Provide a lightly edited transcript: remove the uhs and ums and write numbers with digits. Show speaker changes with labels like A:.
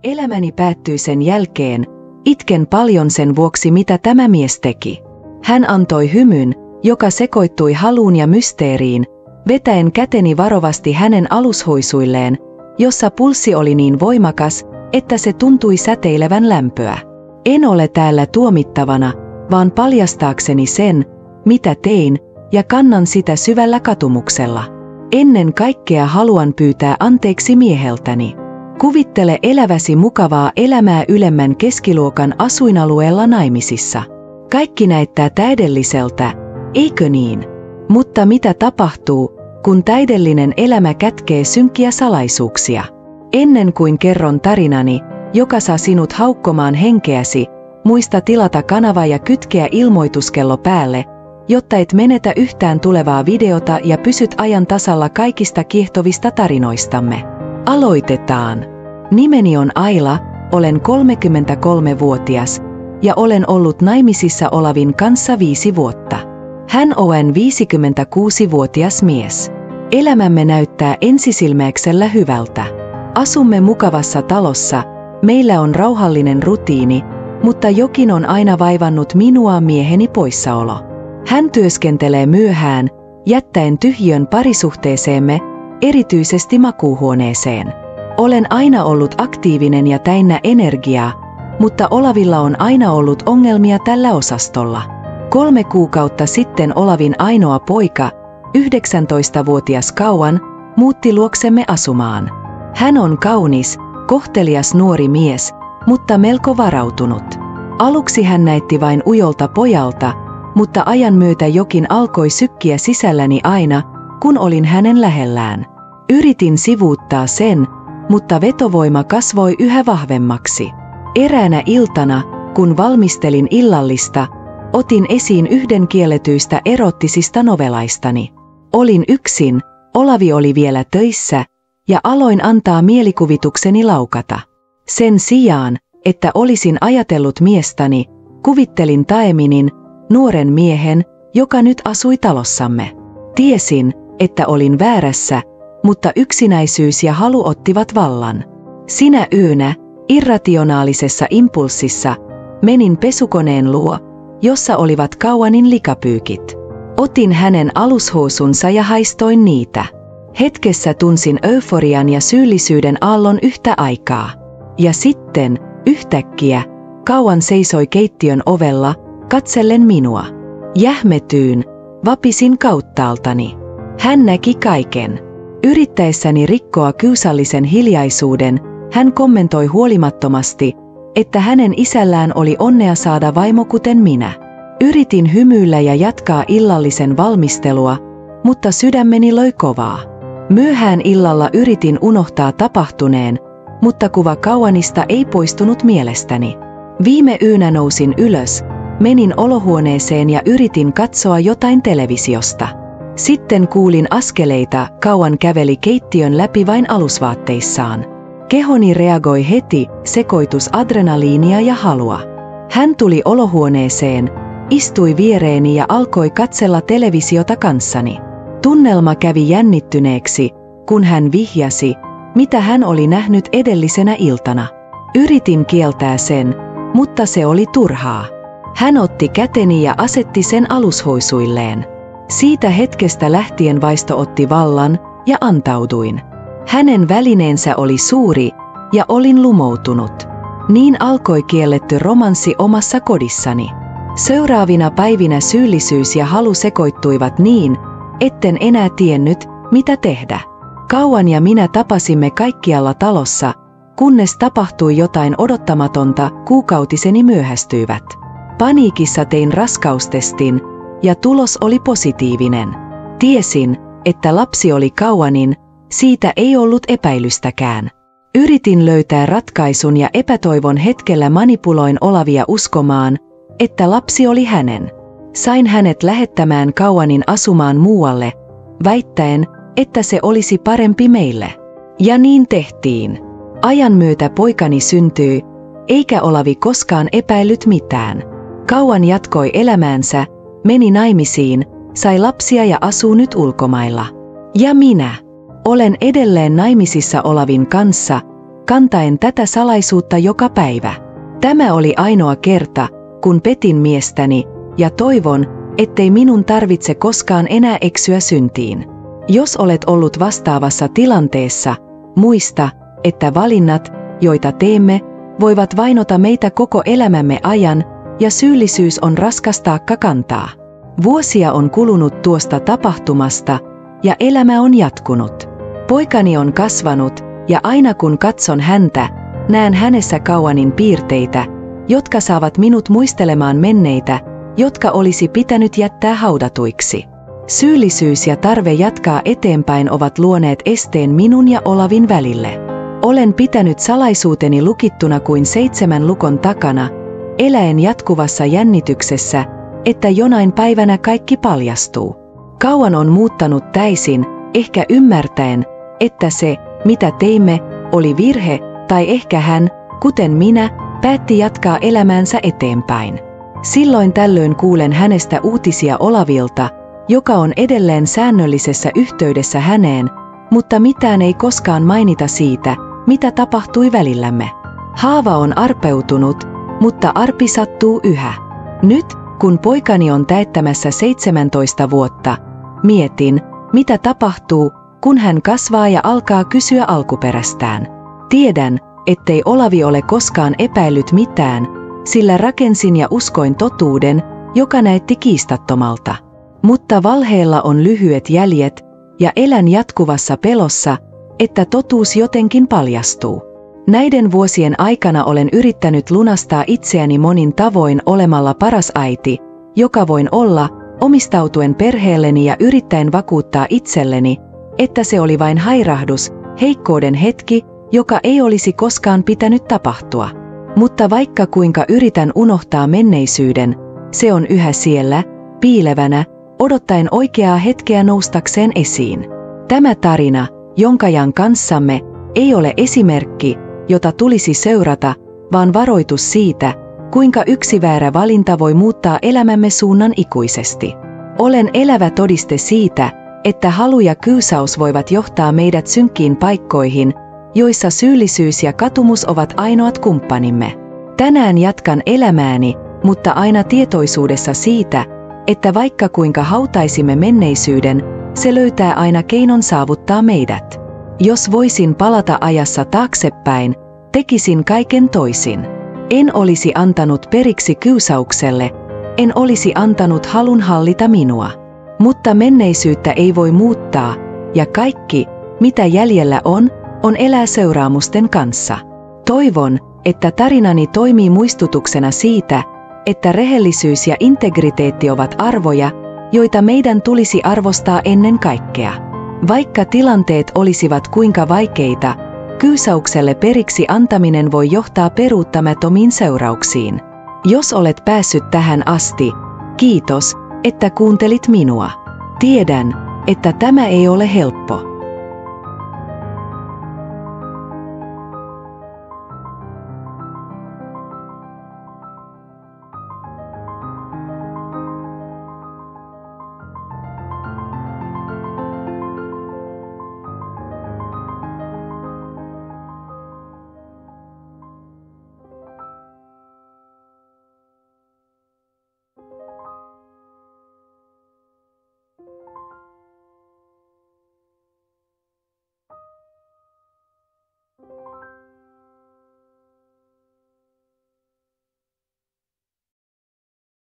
A: Elämäni päättyi sen jälkeen, itken paljon sen vuoksi mitä tämä mies teki. Hän antoi hymyn, joka sekoittui haluun ja mysteeriin, vetäen käteni varovasti hänen alushoisuilleen, jossa pulssi oli niin voimakas, että se tuntui säteilevän lämpöä. En ole täällä tuomittavana, vaan paljastaakseni sen, mitä tein, ja kannan sitä syvällä katumuksella. Ennen kaikkea haluan pyytää anteeksi mieheltäni. Kuvittele eläväsi mukavaa elämää ylemmän keskiluokan asuinalueella naimisissa. Kaikki näyttää täydelliseltä, eikö niin? Mutta mitä tapahtuu, kun täydellinen elämä kätkee synkkiä salaisuuksia? Ennen kuin kerron tarinani, joka saa sinut haukkomaan henkeäsi, muista tilata kanava ja kytkeä ilmoituskello päälle, jotta et menetä yhtään tulevaa videota ja pysyt ajan tasalla kaikista kiehtovista tarinoistamme. Aloitetaan! Nimeni on Aila, olen 33-vuotias ja olen ollut naimisissa Olavin kanssa 5 vuotta. Hän on 56-vuotias mies. Elämämme näyttää ensisilmäyksellä hyvältä. Asumme mukavassa talossa, meillä on rauhallinen rutiini, mutta jokin on aina vaivannut minua mieheni poissaolo. Hän työskentelee myöhään, jättäen tyhjön parisuhteeseemme, erityisesti makuuhuoneeseen. Olen aina ollut aktiivinen ja täynnä energiaa, mutta Olavilla on aina ollut ongelmia tällä osastolla. 3 kuukautta sitten Olavin ainoa poika, 19-vuotias Kauan, muutti luoksemme asumaan. Hän on kaunis, kohtelias nuori mies, mutta melko varautunut. Aluksi hän näytti vain ujolta pojalta, mutta ajan myötä jokin alkoi sykkiä sisälläni aina, kun olin hänen lähellään. Yritin sivuuttaa sen, mutta vetovoima kasvoi yhä vahvemmaksi. Eräänä iltana, kun valmistelin illallista, otin esiin yhden kielletyistä erottisista novelaistani. Olin yksin, Olavi oli vielä töissä, ja aloin antaa mielikuvitukseni laukata. Sen sijaan, että olisin ajatellut miestäni, kuvittelin Taeminin, nuoren miehen, joka nyt asui talossamme. Tiesin, että olin väärässä, mutta yksinäisyys ja halu ottivat vallan. Sinä yönä, irrationaalisessa impulssissa, menin pesukoneen luo, jossa olivat Kauanin likapyykit. Otin hänen alushousunsa ja haistoin niitä. Hetkessä tunsin euforian ja syyllisyyden aallon yhtä aikaa. Ja sitten, yhtäkkiä, Kauan seisoi keittiön ovella, katsellen minua. Jähmetyin, vapisin kauttaaltani. Hän näki kaiken. Yrittäessäni rikkoa kiusallisen hiljaisuuden, hän kommentoi huolimattomasti, että hänen isällään oli onnea saada vaimo kuten minä. Yritin hymyillä ja jatkaa illallisen valmistelua, mutta sydämeni löi kovaa. Myöhään illalla yritin unohtaa tapahtuneen, mutta kuva Kauanista ei poistunut mielestäni. Viime yönä nousin ylös, menin olohuoneeseen ja yritin katsoa jotain televisiosta. Sitten kuulin askeleita, Kauan käveli keittiön läpi vain alusvaatteissaan. Kehoni reagoi heti, sekoitus adrenaliinia ja halua. Hän tuli olohuoneeseen, istui viereeni ja alkoi katsella televisiota kanssani. Tunnelma kävi jännittyneeksi, kun hän vihjasi, mitä hän oli nähnyt edellisenä iltana. Yritin kieltää sen, mutta se oli turhaa. Hän otti käteni ja asetti sen alushoisuilleen. Siitä hetkestä lähtien vaisto otti vallan ja antauduin. Hänen välineensä oli suuri ja olin lumoutunut. Niin alkoi kielletty romanssi omassa kodissani. Seuraavina päivinä syyllisyys ja halu sekoittuivat niin, etten enää tiennyt, mitä tehdä. Kauan ja minä tapasimme kaikkialla talossa, kunnes tapahtui jotain odottamatonta, kuukautiseni myöhästyivät. Paniikissa tein raskaustestin, ja tulos oli positiivinen. Tiesin, että lapsi oli Kauanin, siitä ei ollut epäilystäkään. Yritin löytää ratkaisun ja epätoivon hetkellä manipuloin Olavia uskomaan, että lapsi oli hänen. Sain hänet lähettämään Kauanin asumaan muualle, väittäen, että se olisi parempi meille. Ja niin tehtiin. Ajan myötä poikani syntyi, eikä Olavi koskaan epäillyt mitään. Kauan jatkoi elämäänsä, meni naimisiin, sai lapsia ja asuu nyt ulkomailla. Ja minä olen edelleen naimisissa Olavin kanssa, kantaen tätä salaisuutta joka päivä. Tämä oli ainoa kerta, kun petin miestäni, ja toivon, ettei minun tarvitse koskaan enää eksyä syntiin. Jos olet ollut vastaavassa tilanteessa, muista, että valinnat, joita teemme, voivat vainota meitä koko elämämme ajan, ja syyllisyys on raskas taakka kantaa. Vuosia on kulunut tuosta tapahtumasta, ja elämä on jatkunut. Poikani on kasvanut, ja aina kun katson häntä, näen hänessä Kauanin piirteitä, jotka saavat minut muistelemaan menneitä, jotka olisi pitänyt jättää haudatuiksi. Syyllisyys ja tarve jatkaa eteenpäin ovat luoneet esteen minun ja Olavin välille. Olen pitänyt salaisuuteni lukittuna kuin 7 lukon takana, eläen jatkuvassa jännityksessä, että jonain päivänä kaikki paljastuu. Kauan on muuttanut täysin, ehkä ymmärtäen, että se, mitä teimme, oli virhe, tai ehkä hän, kuten minä, päätti jatkaa elämäänsä eteenpäin. Silloin tällöin kuulen hänestä uutisia Olavilta, joka on edelleen säännöllisessä yhteydessä häneen, mutta mitään ei koskaan mainita siitä, mitä tapahtui välillämme. Haava on arpeutunut, mutta arpi sattuu yhä. Nyt, kun poikani on täyttämässä 17 vuotta, mietin, mitä tapahtuu, kun hän kasvaa ja alkaa kysyä alkuperästään. Tiedän, ettei Olavi ole koskaan epäillyt mitään, sillä rakensin ja uskoin totuuden, joka näytti kiistattomalta. Mutta valheella on lyhyet jäljet, ja elän jatkuvassa pelossa, että totuus jotenkin paljastuu. Näiden vuosien aikana olen yrittänyt lunastaa itseäni monin tavoin olemalla paras äiti, joka voin olla, omistautuen perheelleni ja yrittäen vakuuttaa itselleni, että se oli vain hairahdus, heikkouden hetki, joka ei olisi koskaan pitänyt tapahtua. Mutta vaikka kuinka yritän unohtaa menneisyyden, se on yhä siellä, piilevänä, odottaen oikeaa hetkeä noustakseen esiin. Tämä tarina, jonka jaan kanssamme, ei ole esimerkki, jota tulisi seurata, vaan varoitus siitä, kuinka yksi väärä valinta voi muuttaa elämämme suunnan ikuisesti. Olen elävä todiste siitä, että halu ja kyysaus voivat johtaa meidät synkkiin paikkoihin, joissa syyllisyys ja katumus ovat ainoat kumppanimme. Tänään jatkan elämääni, mutta aina tietoisuudessa siitä, että vaikka kuinka hautaisimme menneisyyden, se löytää aina keinon saavuttaa meidät. Jos voisin palata ajassa taaksepäin, tekisin kaiken toisin. En olisi antanut periksi kiusaukselle, en olisi antanut halun hallita minua. Mutta menneisyyttä ei voi muuttaa, ja kaikki, mitä jäljellä on elää seuraamusten kanssa. Toivon, että tarinani toimii muistutuksena siitä, että rehellisyys ja integriteetti ovat arvoja, joita meidän tulisi arvostaa ennen kaikkea. Vaikka tilanteet olisivat kuinka vaikeita, kiusaukselle periksi antaminen voi johtaa peruuttamattomiin seurauksiin. Jos olet päässyt tähän asti, kiitos, että kuuntelit minua. Tiedän, että tämä ei ole helppo.